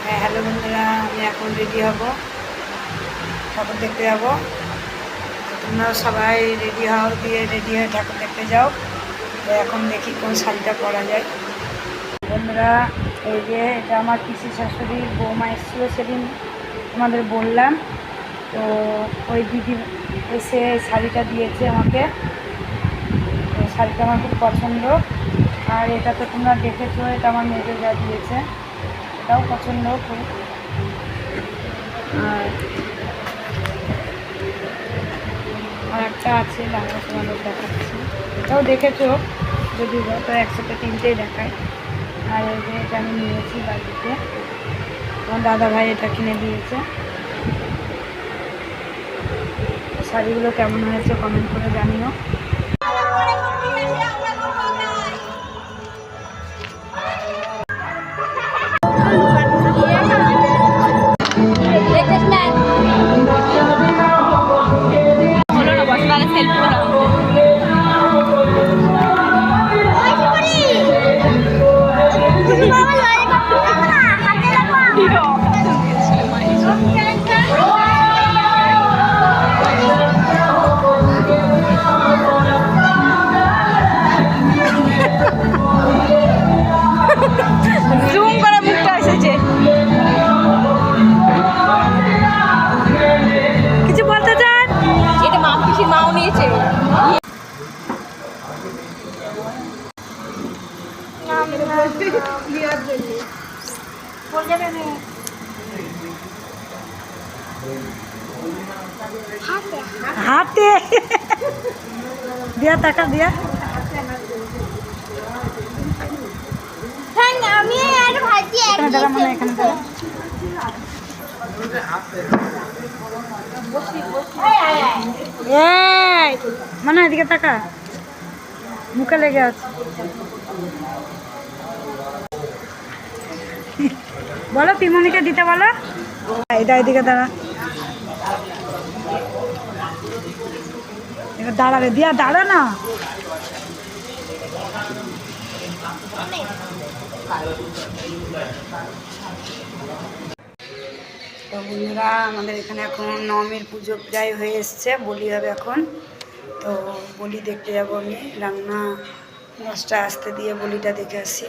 হ্যাঁ, হ্যালো বন্ধুরা, আমি এখন রেডি হব, ঠাকুর দেখতে যাব। তোমরাও সবাই রেডি হও, দিয়ে রেডি হয়ে ঠাকুর দেখতে যাও। তো এখন দেখি কোন শাড়িটা পরা যায়। বন্ধুরা, এই যে এটা আমার পিসি শাশুড়ির বৌমা এসেছিলো, সেদিন তোমাদের বললাম। তো ওই দিদি এসে শাড়িটা দিয়েছে আমাকে। তো শাড়িটা আমার খুব পছন্দ, আর এটা তো তোমরা দেখেছো, এটা আমার মেজো যা দিয়েছে, এটাও পছন্দ খুব। আর একটা আছে বাংলা সমাজ দেখাচ্ছি, এটাও দেখেছো যদি তো একসাথে তিনটেই দেখায়। আর এই যে এটা আমি নিয়েছি বাড়িতে, আমার দাদা ভাই এটা কিনে দিয়েছে। শাড়িগুলো কেমন হয়েছে কমেন্ট করে জানিও। জুম করে মুখটা এসেছে, কিছু বলতে চান? এটা মা পিসির মাও নিয়েছে। হাতে দিয়া টাকা দিয়া আমি আর ভাজি এখানে দাঁড়া, মানে এখানে দাঁড়া। এই মানে এদিকে টাকা মুখে লেগে আছে। বলো পিমনিকে দিতে বলো। এটা এদিকে দাঁড়া, দাঁড়াবে দিয়া, দাঁড়া না। তো বন্ধুরা, আমাদের এখানে এখন নবমীর পুজো প্রায় হয়ে এসছে, বলি হবে এখন। তো বলি দেখতে যাবো আমি, রান্না 10টা আসতে দিয়ে বলিটা দেখে আসি।